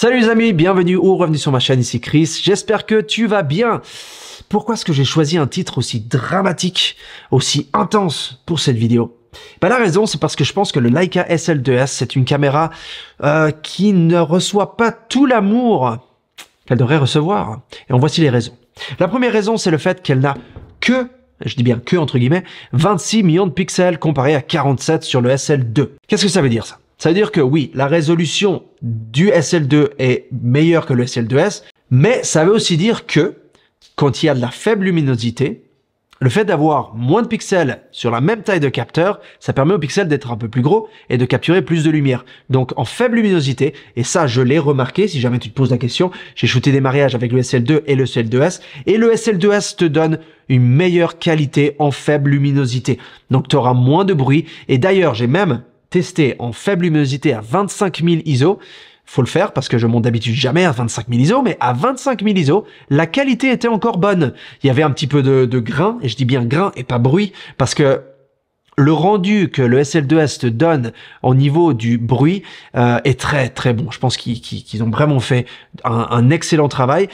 Salut les amis, bienvenue ou revenue sur ma chaîne, ici Chris, j'espère que tu vas bien. Pourquoi est-ce que j'ai choisi un titre aussi dramatique, aussi intense pour cette vidéo? La raison, c'est parce que je pense que le Leica SL2S, c'est une caméra qui ne reçoit pas tout l'amour qu'elle devrait recevoir. Et en voici les raisons. La première raison, c'est le fait qu'elle n'a que, je dis bien que entre guillemets, 26 millions de pixels comparé à 47 sur le SL2. Qu'est-ce que ça veut dire ça? Ça veut dire que oui, la résolution du SL2 est meilleure que le SL2S, mais ça veut aussi dire que quand il y a de la faible luminosité, le fait d'avoir moins de pixels sur la même taille de capteur, ça permet aux pixels d'être un peu plus gros et de capturer plus de lumière. Donc en faible luminosité, et ça je l'ai remarqué, si jamais tu te poses la question, j'ai shooté des mariages avec le SL2 et le SL2S, et le SL2S te donne une meilleure qualité en faible luminosité. Donc tu auras moins de bruit, et d'ailleurs j'ai même testé en faible luminosité à 25 000 ISO. Faut le faire parce que je monte d'habitude jamais à 25 000 ISO, mais à 25 000 ISO, la qualité était encore bonne. Il y avait un petit peu de grain, et je dis bien grain et pas bruit, parce que le rendu que le SL2S te donne au niveau du bruit est très très bon. Je pense qu'ils ont vraiment fait un excellent travail.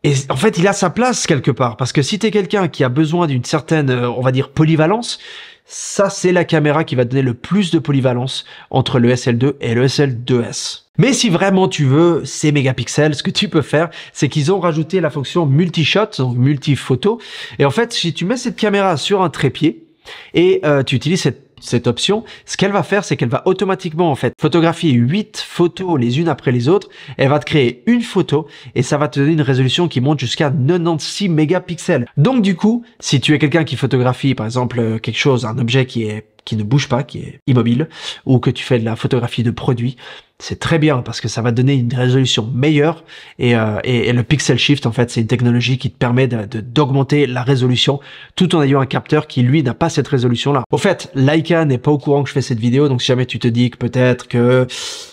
Et en fait, il a sa place quelque part, parce que si tu es quelqu'un qui a besoin d'une certaine, on va dire, polyvalence, ça c'est la caméra qui va te donner le plus de polyvalence entre le SL2 et le SL2S. Mais si vraiment tu veux ces mégapixels, ce que tu peux faire, c'est qu'ils ont rajouté la fonction multi-shot, donc multi-photo. Et en fait, si tu mets cette caméra sur un trépied et tu utilises cette option, ce qu'elle va faire, c'est qu'elle va automatiquement en fait photographier 8 photos les unes après les autres. Elle va te créer une photo et ça va te donner une résolution qui monte jusqu'à 96 mégapixels. Donc du coup, si tu es quelqu'un qui photographie par exemple quelque chose, un objet qui ne bouge pas, qui est immobile, ou que tu fais de la photographie de produits, c'est très bien parce que ça va donner une résolution meilleure et le pixel shift en fait c'est une technologie qui te permet d'augmenter la résolution tout en ayant un capteur qui lui n'a pas cette résolution là. Au fait, Leica n'est pas au courant que je fais cette vidéo, donc si jamais tu te dis que peut-être que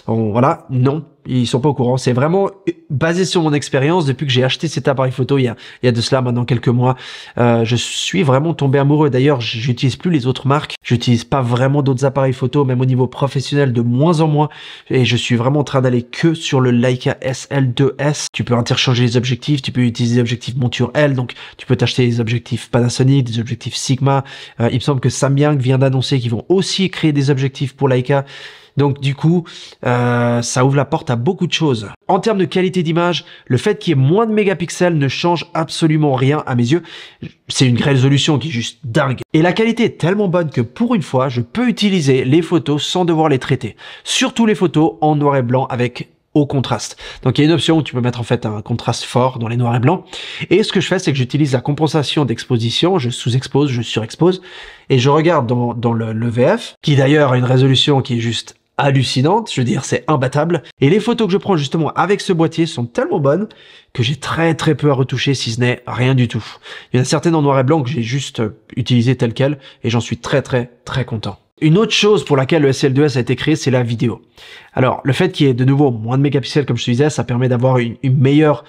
voilà, non, ils sont pas au courant. C'est vraiment basé sur mon expérience depuis que j'ai acheté cet appareil photo il y a de cela maintenant quelques mois. Je suis vraiment tombé amoureux. D'ailleurs, j'utilise plus les autres marques. J'utilise pas vraiment d'autres appareils photo, même au niveau professionnel de moins en moins. Et je suis vraiment en train d'aller que sur le Leica SL2S. Tu peux interchanger les objectifs, tu peux utiliser des objectifs monture L, donc tu peux t'acheter des objectifs Panasonic, des objectifs Sigma. Il me semble que Samyang vient d'annoncer qu'ils vont aussi créer des objectifs pour Leica. Donc du coup, ça ouvre la porte à beaucoup de choses. En termes de qualité d'image, le fait qu'il y ait moins de mégapixels ne change absolument rien à mes yeux. C'est une résolution qui est juste dingue. Et la qualité est tellement bonne que pour une fois, je peux utiliser les photos sans devoir les traiter. Surtout les photos en noir et blanc avec haut contraste. Donc il y a une option où tu peux mettre en fait un contraste fort dans les noirs et blancs. Et ce que je fais, c'est que j'utilise la compensation d'exposition, je sous-expose, je surexpose, et je regarde dans le VF, qui d'ailleurs a une résolution qui est juste hallucinante, je veux dire c'est imbattable, et les photos que je prends justement avec ce boîtier sont tellement bonnes que j'ai très peu à retoucher, si ce n'est rien du tout. Il y en a certaines en noir et blanc que j'ai juste utilisées telles quelles et j'en suis très content. Une autre chose pour laquelle le SL2S a été créé, c'est la vidéo. Alors, le fait qu'il y ait de nouveau moins de mégapixels, comme je te disais, ça permet d'avoir une meilleure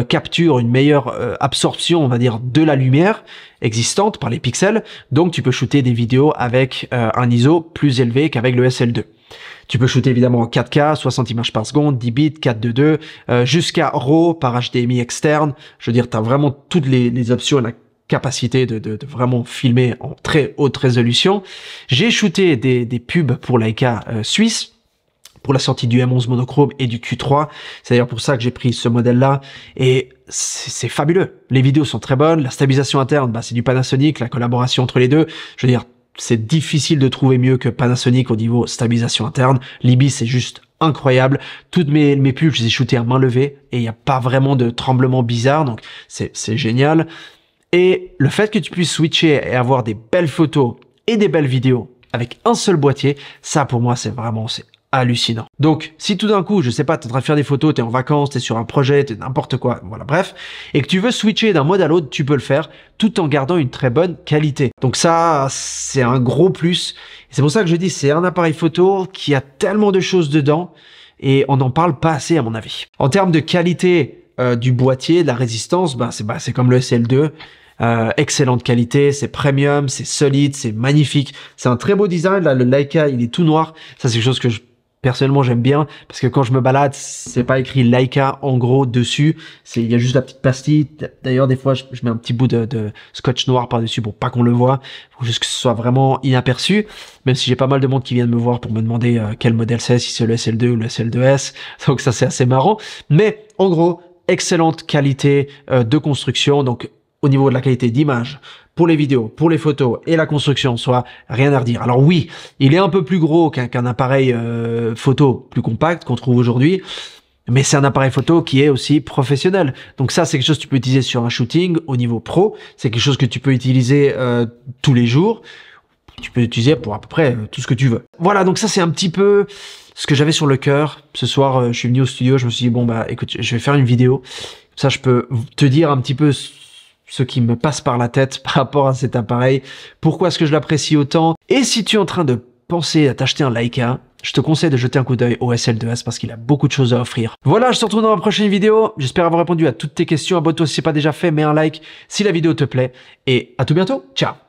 capture, une meilleure absorption, on va dire, de la lumière existante par les pixels. Donc, tu peux shooter des vidéos avec un ISO plus élevé qu'avec le SL2. Tu peux shooter évidemment en 4K, 60 images par seconde, 10 bits, 4:2, jusqu'à RAW par HDMI externe. Je veux dire, tu as vraiment toutes les options et la capacité de vraiment filmer en très haute résolution. J'ai shooté des pubs pour Leica suisse, pour la sortie du M11 monochrome et du Q3. C'est d'ailleurs pour ça que j'ai pris ce modèle-là. Et c'est fabuleux. Les vidéos sont très bonnes. La stabilisation interne, c'est du Panasonic, la collaboration entre les deux. Je veux dire, c'est difficile de trouver mieux que Panasonic au niveau stabilisation interne. l'IBIS, c'est juste incroyable. Toutes mes pubs, je les ai shootées à main levée et il n'y a pas vraiment de tremblement bizarre. Donc, c'est génial. Et le fait que tu puisses switcher et avoir des belles photos et des belles vidéos avec un seul boîtier, ça pour moi c'est hallucinant. Donc si tout d'un coup, je sais pas, t'es en train de faire des photos, t'es en vacances, t'es sur un projet, t'es n'importe quoi, voilà bref, et que tu veux switcher d'un mode à l'autre, tu peux le faire tout en gardant une très bonne qualité. Donc ça, c'est un gros plus. C'est pour ça que je dis, c'est un appareil photo qui a tellement de choses dedans et on n'en parle pas assez à mon avis. En termes de qualité du boîtier, de la résistance, c'est comme le SL2. Excellente qualité, c'est premium, c'est solide, c'est magnifique. C'est un très beau design. Là, le Leica, il est tout noir. Ça, c'est quelque chose que personnellement j'aime bien parce que quand je me balade, c'est pas écrit Leica en gros dessus, il y a juste la petite pastille. D'ailleurs des fois je mets un petit bout de scotch noir par-dessus pour pas qu'on le voit, pour juste que ce soit vraiment inaperçu, même si j'ai pas mal de monde qui vient de me voir pour me demander quel modèle c'est, si c'est le SL2 ou le SL2S, donc ça c'est assez marrant. Mais en gros, excellente qualité de construction, donc au niveau de la qualité d'image, pour les vidéos, pour les photos et la construction, soit rien à redire. Alors oui, il est un peu plus gros qu'un appareil photo plus compact qu'on trouve aujourd'hui, mais c'est un appareil photo qui est aussi professionnel. Donc ça, c'est quelque chose que tu peux utiliser sur un shooting au niveau pro, c'est quelque chose que tu peux utiliser tous les jours, tu peux l'utiliser pour à peu près tout ce que tu veux. Voilà, donc ça c'est un petit peu ce que j'avais sur le cœur. Ce soir, je suis venu au studio, je me suis dit, bon bah écoute, je vais faire une vidéo, ça je peux te dire un petit peu ce qui me passe par la tête par rapport à cet appareil, pourquoi est-ce que je l'apprécie autant. Et si tu es en train de penser à t'acheter un Leica, je te conseille de jeter un coup d'œil au SL2S parce qu'il a beaucoup de choses à offrir. Voilà, je te retrouve dans ma prochaine vidéo. J'espère avoir répondu à toutes tes questions. Abonne-toi si ce n'est pas déjà fait, mets un like si la vidéo te plaît. Et à tout bientôt. Ciao.